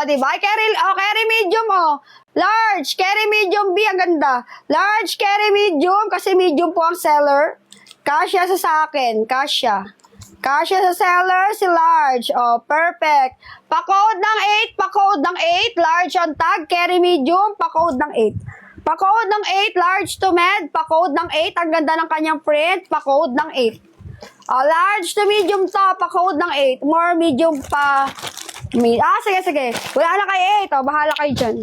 diba? Carry medium, Large, carry medium B, ang ganda. Large, carry medium, kasi medium po ang seller. Kasya sa akin, kasya. Kasya sa seller, si large. Perfect. Pa-code ng 8, pa-code ng 8. Large on tag, carry medium, pa-code ng 8. Pa-code ng 8, large to med, pa-code ng 8. Ang ganda ng kanyang print, pa-code ng 8. Large to medium to, pa-code ng 8. More medium pa. Sige. Wala na kay 8. Bahala kayo dyan.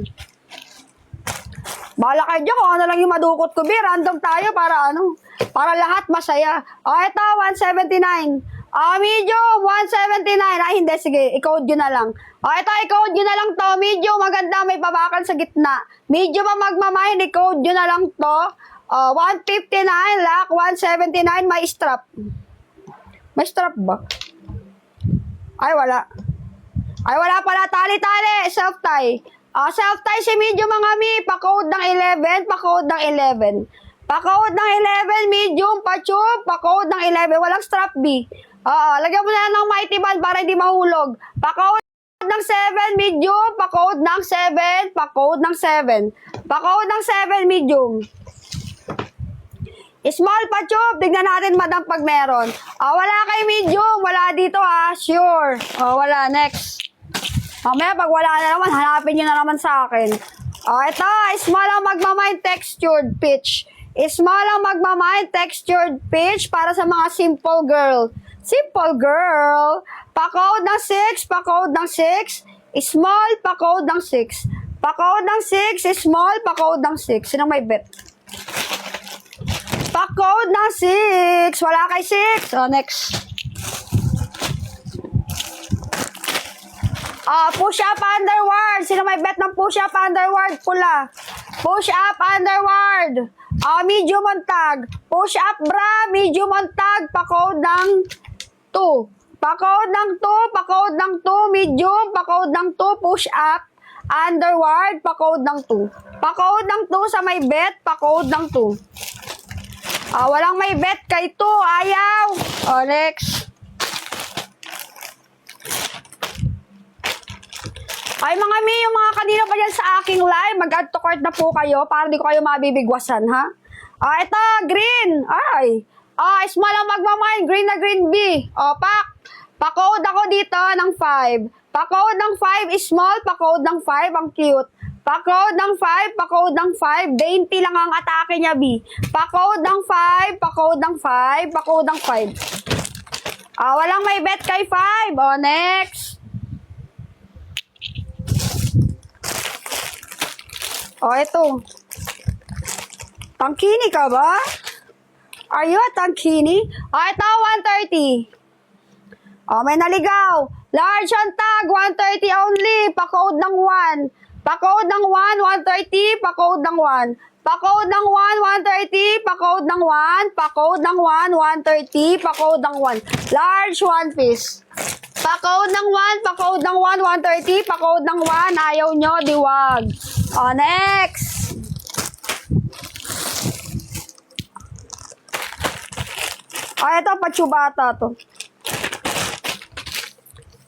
Bahala kayo dyan kung ano lang yung madukot ko. Random tayo para lahat masaya. Ito, 179. Medium, 179. Hindi, sige. I-code yun na lang. Ito, i-code yun na lang to. Medium, maganda. May babakan sa gitna. Medium ang magmamahin. I-code yun na lang to. 159, lock, 179. May strap. May strap ba? Ay, wala. Ay, wala pala. Tali-tali. Self-tie. Self-tie si medium mga mi. Pa-code ng 11. Pa-code ng 11. Pa-code ng 11. Medium. Pa-tube. Pa-code ng 11. Walang strap B. Lagyan mo na ng mighty band para hindi mahulog. Pa-code ng 7. Medium. Pa-code ng 7. Pa-code ng 7. Pa-code ng 7. Medium. Small pa-tube. Tignan natin, madam, pag meron. Wala kay medium. Wala dito, Sure. Wala. Next. Mamaya, pag wala na naman, hanapin nyo na naman sa akin. Ito. Small ang magmamind textured pitch. Small ang magmamind textured pitch para sa mga simple girl. Simple girl. Pa-code ng 6. Pa-code ng 6. Small. Pa-code ng 6. Pa-code ng 6. Small. Pa-code ng 6. Sinong may bet? Pa-code ng 6. Wala kay 6. Next. Push up underward. Sino may bet ng push up underward? Pula. Push up underward. Medium on tag. Push up bra. Medium on tag. Pa-code ng 2. Pa-code ng 2. Pa-code ng 2. Medium. Pa-code ng 2. Push up underward. Pa-code ng 2. Pa-code ng 2 sa may bet. Pa-code ng 2. Walang may bet kay 2. Ayaw. Next. Ay, mga mi, yung mga kanina pa dyan sa aking live, mag-add to cart na po kayo para di ko kayo mabibigwasan, ha? Ito, green. Ay. Small ang magmamine. Green na green B. Pa-code ako dito ng 5. Pa-code ng 5 is small. Pa-code ng 5. Ang cute. Pa-code ng 5. Pa-code ng 5. Dainty lang ang atake niya, B. Pa-code ng 5. Pa-code ng 5. Pa-code ng 5. Walang may bet kay 5. Next. Ito. Tangkini ka ba? Are you a tangkini? Ito, 130. May naligaw. Large on tag, 130 only. Pa-code ng 1. Pa-code ng 1, 130. Pa-code ng 1. Pa-code ng 1, 130. Pa-code ng 1. Pa-code ng 1, 130. Pa-code ng 1. Large, 1 piece. Pa-code ng 1. Pa-code ng 1, 130. Pa-code ng 1. Ayaw nyo, diwag. Next. Ito, patubata to.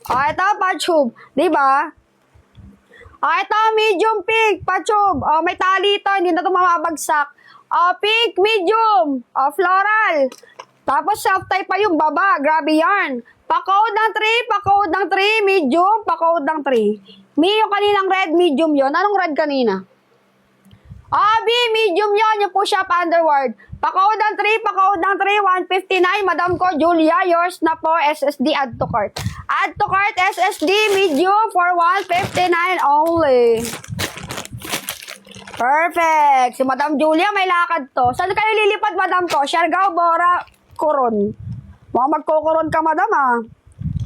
Ito, patube. Diba? Ito, medium pink, patube. May tali ito, hindi na ito mamabagsak. Pink, medium. Floral. Tapos, self-tie pa yung baba. Grabe yarn. Pa-code ng 3, pa-code ng 3, medium, pa-code ng 3. Yung kaninang red, medium yon. Anong red kanina? B, medium yon. Yung push-up underward. Pa-code ng 3, pa-code ng 3, 159. Madam ko, Julia, yours na po, SSD, add to cart. Add to cart, SSD, medium for 159 only. Perfect. Si Madam Julia, may lakad to. Saan kayo lilipad, Madam ko? Siargao, Bora, Coron. Mga magkokoron ka, Madam,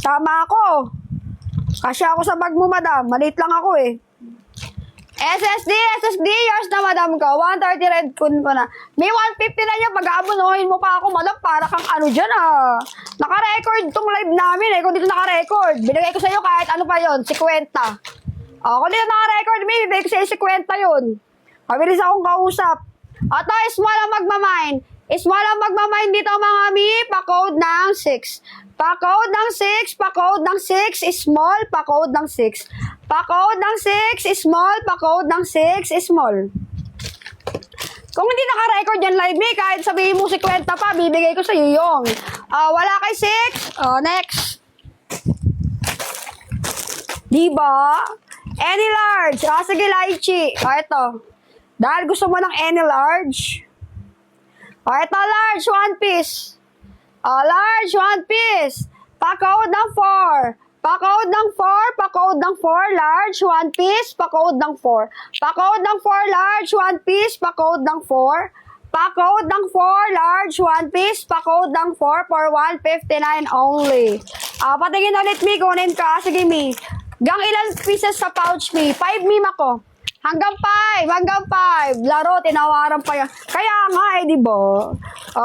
Sama ako. Kasi ako sa bag mo, Madam. Maliit lang ako, SSD, yours na, Madam ko. 130 red kun ko na. May 150 na niya. Pag-aabunuhin mo pa ako, Madam. Para kang ano dyan, Naka-record tong live namin, Kung dito naka-record. Binigay ko sa'yo kahit ano pa yon, 50. Kung dito naka-record, may bibigay ko sa'yo 50 yun. Mabilis akong kausap. Ito, small ang magmamine. Small ang magmamine dito, mga mi. Pa-code ng 6. Pa-code ng 6. Pa-code ng 6. Small. Pa-code ng 6. Pa-code ng 6, small. Pa-code ng 6, small. Kung hindi naka-record yan live me, kahit sabihin mo 50 pa, bibigay ko sa'yo yung. Wala kay 6. Next. Diba? Any large. Sige, lychee. Ito. Dahil gusto mo ng any large. Ito, large, 1 piece. Large, 1 piece. Pa-code ng 4. Pa-code ng 4. Pa-code ng 4. Large, 1 piece. Pa-code ng 4. Pa-code ng 4. Large, 1 piece. Pa-code ng 4. Pa-code ng 4. Large, 1 piece. Pa-code ng 4 for 159 only. Patingin ulit, Mi. Kunin ka. Sige, Mi. Gang ilan pieces sa pouch, Mi? 5, Mi, ako. Hanggang 5. Hanggang 5. Laro, tinawaran pa yan. Kaya nga, di ba?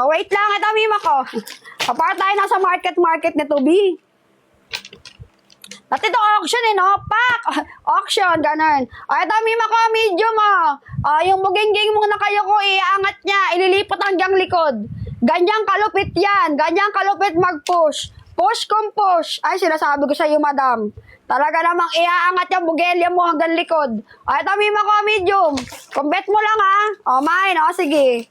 Wait lang. Ito, Mi, ako. Para tayo nasa market nito, B. Dati ito auction no? Pak! Auction, ganun. Ito, Mima ko, medium, yung buging-ging mong nakayoko, iaangat niya, ililipat hanggang likod. Ganyang kalupit yan. Ganyang kalupit mag-push. Push kung push. Ay, sinasabi ko sa iyo, madam. Talaga namang iaangat yung bugelya mo hanggang likod. Ito, Mima ko, medium. Kung bet mo lang, mine, sige.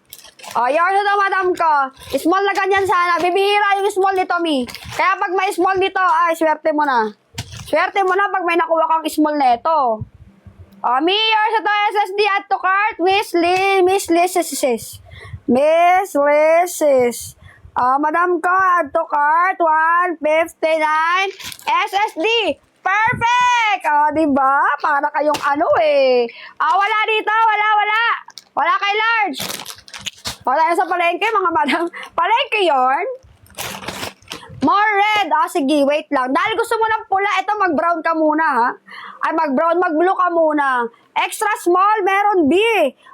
Yours ito, madam ko. Small na ganyan sana. Bibihira yung small nito, Mi. Kaya pag may small nito, swerte mo na. Swerte mo na pag may nakuha kang small na ito. Mi, yours ito, SSD add to cart. Miss Lisis. Madam ko, add to cart. 159. SSD. Perfect! Diba? Para kayong wala dito. Wala. Wala kay large. Wala na sa palengke, mga madam. Palengke yarn. More red. Sige, wait lang. Dahil gusto mo ng pula, ito mag-brown ka muna, ha? Ay, mag-brown, mag-blue ka muna. Extra small, meron B.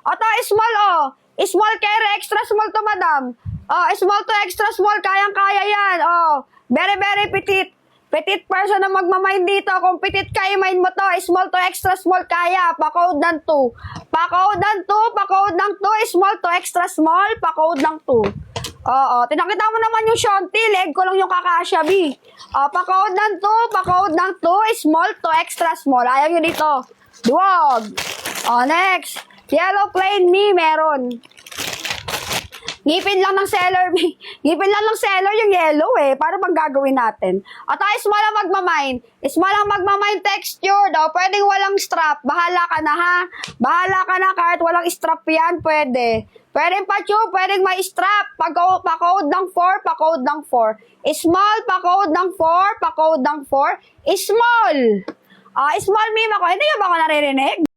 Ito, small, Small carry, extra small to, madam. Small to extra small, kayang-kaya yan. Very, very petite. Petite person na magmamind dito. Kung petite ka, i-mind mo to. Small to extra small, kaya. Pa-code ng 2. Pa-code ng 2. Small to extra small, pa-code ng 2. Tinakita mo naman yung Shanti. Leg ko lang yung kakasya, B. Pa-code ng 2. Small to extra small. Ayaw nyo dito. Duwag. Next. Yellow plain me, meron. Ngipin lang ng seller, B. Ngipin lang ng seller yung yellow, Para bang gagawin natin? Small ang magmamine. Small ang magmamine texture. Pwedeng walang strap. Bahala ka na, ha? Bahala ka na kahit walang strap yan. Pwede. Pwedeng pa-tube, pwedeng may strap. Pa-code ng 4, pa-code ng 4. Small, pa-code ng 4, pa-code ng 4. Small. Small, meme ako. Hindi ba ako naririnig?